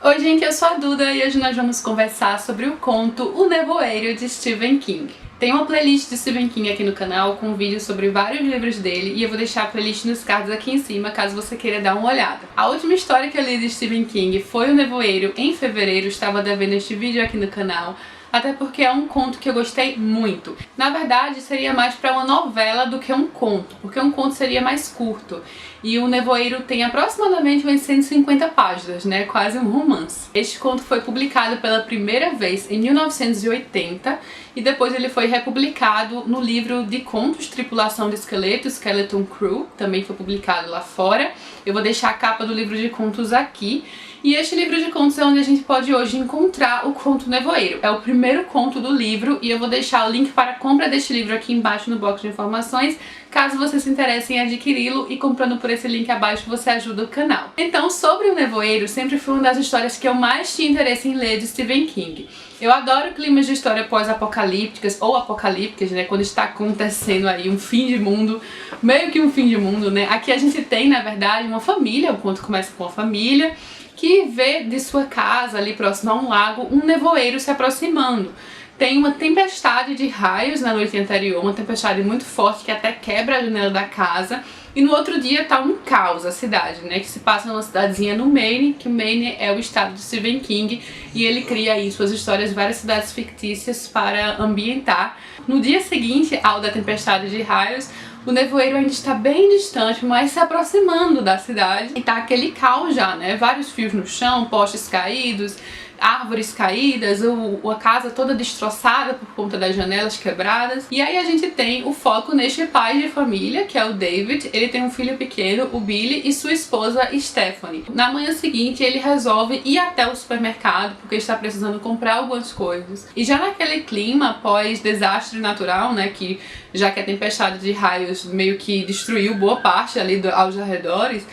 Oi gente, eu sou a Duda e hoje nós vamos conversar sobre o conto O Nevoeiro de Stephen King. Tem uma playlist de Stephen King aqui no canal com vídeos sobre vários livros dele e eu vou deixar a playlist nos cards aqui em cima caso você queira dar uma olhada. A última história que eu li de Stephen King foi O Nevoeiro em fevereiro, estava devendo este vídeo aqui no canal. Até porque é um conto que eu gostei muito. Na verdade, seria mais para uma novela do que um conto, porque um conto seria mais curto. E O Nevoeiro tem aproximadamente umas 150 páginas, né? Quase um romance. Este conto foi publicado pela primeira vez em 1980 e depois ele foi republicado no livro de contos Tripulação de Esqueleto, Skeleton Crew, também foi publicado lá fora. Eu vou deixar a capa do livro de contos aqui. E este livro de contos é onde a gente pode hoje encontrar o conto Nevoeiro. É o primeiro conto do livro e eu vou deixar o link para a compra deste livro aqui embaixo no box de informações, caso você se interesse em adquiri-lo, e comprando por esse link abaixo você ajuda o canal. Então, sobre o Nevoeiro, sempre foi uma das histórias que eu mais tinha interesse em ler de Stephen King. Eu adoro climas de história pós-apocalípticas ou apocalípticas, né, quando está acontecendo aí um fim de mundo, meio que um fim de mundo, né. Aqui a gente tem, na verdade, uma família, o conto começa com uma família que vê de sua casa, ali próximo a um lago, um nevoeiro se aproximando. Tem uma tempestade de raios na noite anterior, uma tempestade muito forte que até quebra a janela da casa. E no outro dia tá um caos a cidade, né, que se passa numa cidadezinha no Maine, que o Maine é o estado de Stephen King, e ele cria aí em suas histórias várias cidades fictícias para ambientar. No dia seguinte ao da tempestade de raios, o nevoeiro ainda está bem distante, mas se aproximando da cidade. E tá aquele caos já, né? Vários fios no chão, postes caídos, árvores caídas, a casa toda destroçada por conta das janelas quebradas. E aí a gente tem o foco neste pai de família, que é o David. Ele tem um filho pequeno, o Billy, e sua esposa, Stephanie. Na manhã seguinte, ele resolve ir até o supermercado, porque está precisando comprar algumas coisas. E já naquele clima pós-desastre natural, né, que já que a tempestade de raios meio que destruiu boa parte ali aos arredores,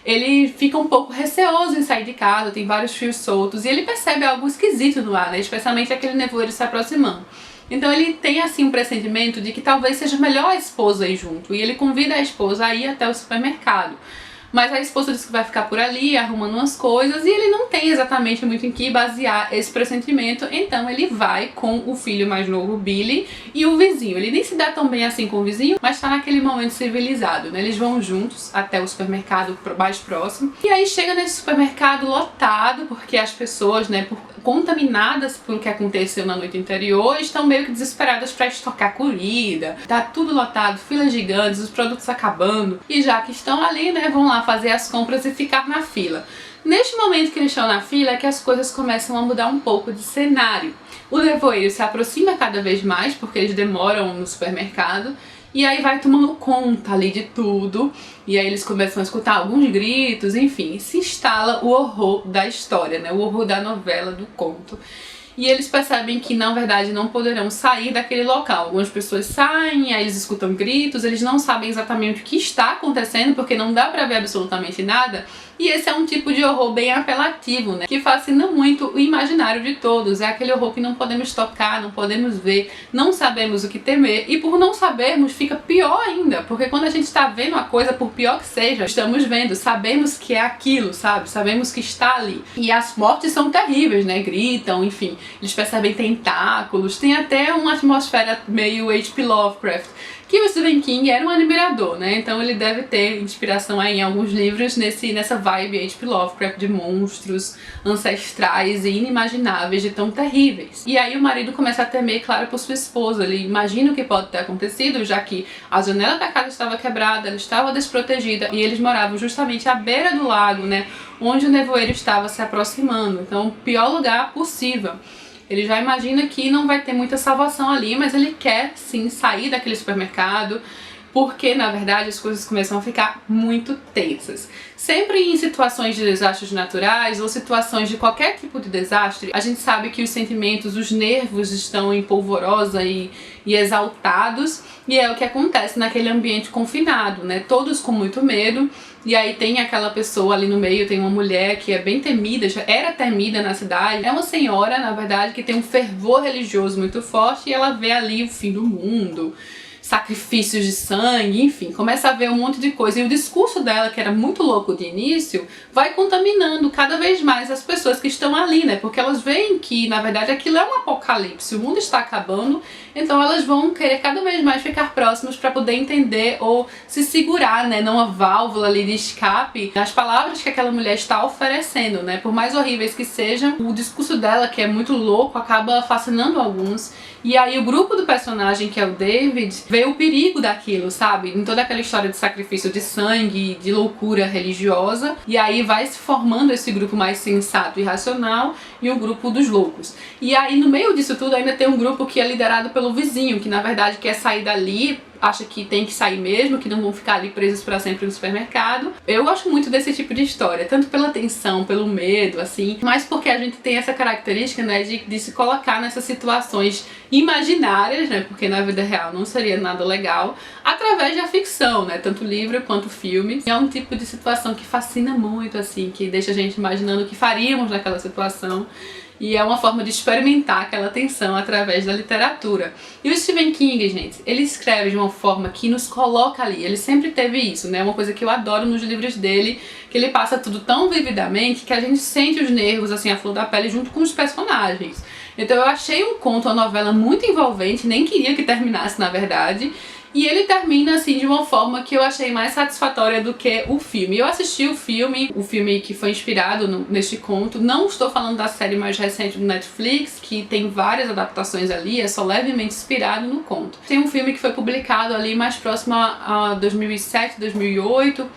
ele fica um pouco receoso em sair de casa, tem vários fios soltos, e ele percebe algo esquisito no ar, né? Especialmente aquele nevoeiro se aproximando. Então ele tem assim um pressentimento de que talvez seja melhor a esposa ir junto, e ele convida a esposa a ir até o supermercado. Mas a esposa diz que vai ficar por ali, arrumando umas coisas, e ele não tem exatamente muito em que basear esse pressentimento, então ele vai com o filho mais novo, Billy, e o vizinho. Ele nem se dá tão bem assim com o vizinho, mas tá naquele momento civilizado, né? Eles vão juntos até o supermercado mais próximo, e aí chega nesse supermercado lotado, porque as pessoas, né, contaminadas por o que aconteceu na noite anterior, estão meio que desesperadas para estocar comida. Tá tudo lotado, filas gigantes, os produtos acabando, e já que estão ali, né, vão lá fazer as compras e ficar na fila. Neste momento que eles estão na fila é que as coisas começam a mudar um pouco de cenário. O nevoeiro se aproxima cada vez mais, porque eles demoram no supermercado, e aí vai tomando conta ali de tudo, e aí eles começam a escutar alguns gritos, enfim, se instala o horror da história, né? O horror da novela, do conto. E eles percebem que, na verdade, não poderão sair daquele local. Algumas pessoas saem, aí eles escutam gritos, eles não sabem exatamente o que está acontecendo, porque não dá pra ver absolutamente nada. E esse é um tipo de horror bem apelativo, né? Que fascina muito o imaginário de todos. É aquele horror que não podemos tocar, não podemos ver, não sabemos o que temer. E por não sabermos, fica pior ainda. Porque quando a gente está vendo a coisa, por pior que seja, estamos vendo, sabemos que é aquilo, sabe? Sabemos que está ali. E as mortes são terríveis, né? Gritam, enfim. Eles percebem tentáculos. Tem até uma atmosfera meio H.P. Lovecraft, que o Stephen King era um admirador, né? Então ele deve ter inspiração aí em alguns livros nessa vibe H.P. Lovecraft de monstros ancestrais e inimagináveis, de tão terríveis. E aí o marido começa a temer, claro, por sua esposa. Ele imagina o que pode ter acontecido, já que a janela da casa estava quebrada, ela estava desprotegida e eles moravam justamente à beira do lago, né? Onde o nevoeiro estava se aproximando. Então, o pior lugar possível. Ele já imagina que não vai ter muita salvação ali, mas ele quer sim sair daquele supermercado, porque na verdade as coisas começam a ficar muito tensas. Sempre em situações de desastres naturais ou situações de qualquer tipo de desastre, a gente sabe que os sentimentos, os nervos estão em polvorosa e exaltados, e é o que acontece naquele ambiente confinado, né? Todos com muito medo, e aí tem aquela pessoa ali no meio, tem uma mulher que é bem temida, já era temida na cidade, é uma senhora, na verdade, que tem um fervor religioso muito forte, e ela vê ali o fim do mundo. sacrifícios de sangue, enfim, começa a ver um monte de coisa. E o discurso dela, que era muito louco de início, vai contaminando cada vez mais as pessoas que estão ali, né? Porque elas veem que, na verdade, aquilo é um apocalipse, o mundo está acabando, então elas vão querer cada vez mais ficar próximas para poder entender ou se segurar, né, numa válvula ali de escape nas palavras que aquela mulher está oferecendo, né? Por mais horríveis que sejam, o discurso dela, que é muito louco, acaba fascinando alguns. E aí o grupo do personagem, que é o David, vê o perigo daquilo, sabe? Em toda aquela história de sacrifício de sangue, de loucura religiosa. E aí vai se formando esse grupo mais sensato e racional e o grupo dos loucos. E aí no meio disso tudo ainda tem um grupo que é liderado pelo vizinho, que na verdade quer sair dali, acha que tem que sair mesmo, que não vão ficar ali presos pra sempre no supermercado. Eu gosto muito desse tipo de história, tanto pela tensão, pelo medo, assim, mas porque a gente tem essa característica, né, de se colocar nessas situações imaginárias, né, porque na vida real não seria nada legal, através da ficção, né, tanto livro quanto filme. É um tipo de situação que fascina muito, assim, que deixa a gente imaginando o que faríamos naquela situação. E é uma forma de experimentar aquela tensão através da literatura. E o Stephen King, gente, ele escreve de uma forma que nos coloca ali. Ele sempre teve isso, né? Uma coisa que eu adoro nos livros dele, que ele passa tudo tão vividamente que a gente sente os nervos, assim, à flor da pele junto com os personagens. Então eu achei um conto, uma novela muito envolvente, nem queria que terminasse, na verdade. E ele termina assim de uma forma que eu achei mais satisfatória do que o filme. Eu assisti o filme que foi inspirado neste conto. Não estou falando da série mais recente do Netflix, que tem várias adaptações ali, é só levemente inspirado no conto. Tem um filme que foi publicado ali mais próximo a 2007, 2008,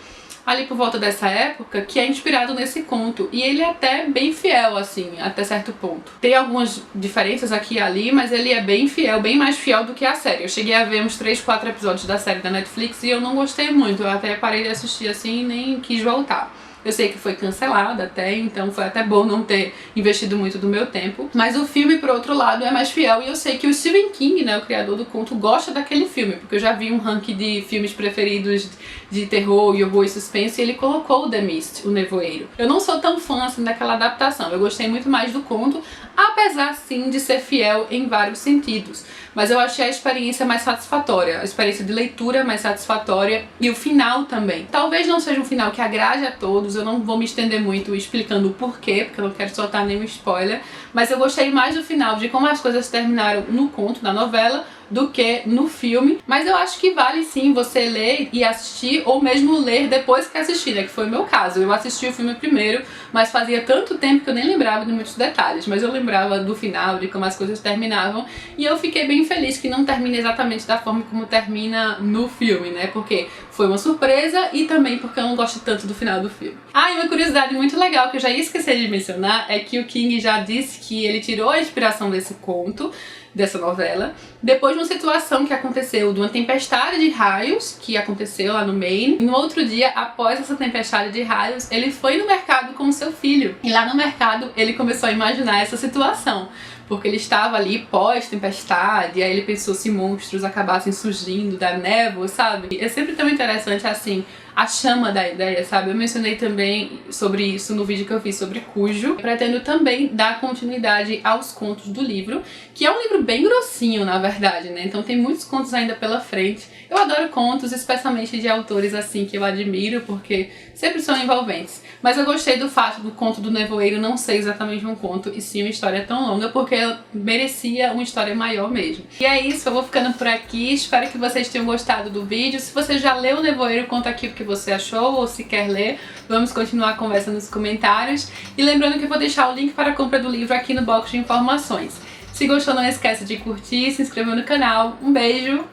ali por volta dessa época, que é inspirado nesse conto. E ele é até bem fiel, assim, até certo ponto. Tem algumas diferenças aqui e ali, mas ele é bem fiel, bem mais fiel do que a série. Eu cheguei a ver uns 3, 4 episódios da série da Netflix e eu não gostei muito. Eu até parei de assistir assim e nem quis voltar. Eu sei que foi cancelada até, então foi até bom não ter investido muito do meu tempo. Mas o filme, por outro lado, é mais fiel e eu sei que o Stephen King, né, o criador do conto, gosta daquele filme, porque eu já vi um ranking de filmes preferidos de terror e horror e suspense e ele colocou o The Mist, o Nevoeiro. Eu não sou tão fã assim daquela adaptação, eu gostei muito mais do conto, apesar sim de ser fiel em vários sentidos. Mas eu achei a experiência mais satisfatória, a experiência de leitura mais satisfatória e o final também. Talvez não seja um final que agrade a todos, eu não vou me estender muito explicando o porquê, porque eu não quero soltar nenhum spoiler, mas eu gostei mais do final, de como as coisas terminaram no conto, na novela, do que no filme. Mas eu acho que vale sim você ler e assistir, ou mesmo ler depois que assistir, né? Que foi o meu caso. Eu assisti o filme primeiro, mas fazia tanto tempo que eu nem lembrava de muitos detalhes, mas eu lembrava do final, de como as coisas terminavam, e eu fiquei bem feliz que não termine exatamente da forma como termina no filme, né? Porque foi uma surpresa e também porque eu não gosto tanto do final do filme. Ah, e uma curiosidade muito legal que eu já ia esquecer de mencionar é que o King já disse que ele tirou a inspiração desse conto, dessa novela, depois de uma situação que aconteceu, de uma tempestade de raios que aconteceu lá no Maine. E no outro dia, após essa tempestade de raios, ele foi no mercado com o seu filho. E lá no mercado ele começou a imaginar essa situação, porque ele estava ali pós-tempestade, e aí ele pensou se monstros acabassem surgindo da névoa, sabe? É sempre tão interessante assim, a chama da ideia, sabe? Eu mencionei também sobre isso no vídeo que eu fiz sobre Cujo. Eu pretendo também dar continuidade aos contos do livro, que é um livro bem grossinho, na verdade, né? Então tem muitos contos ainda pela frente. Eu adoro contos, especialmente de autores assim que eu admiro, porque sempre são envolventes. Mas eu gostei do fato do conto do Nevoeiro não ser exatamente um conto, e sim uma história tão longa, porque merecia uma história maior mesmo. E é isso, eu vou ficando por aqui. Espero que vocês tenham gostado do vídeo. Se você já leu o Nevoeiro, conta aqui o que você achou, ou se quer ler. Vamos continuar a conversa nos comentários. E lembrando que eu vou deixar o link para a compra do livro aqui no box de informações. Se gostou, não esqueça de curtir, se inscrever no canal. Um beijo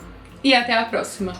e até a próxima!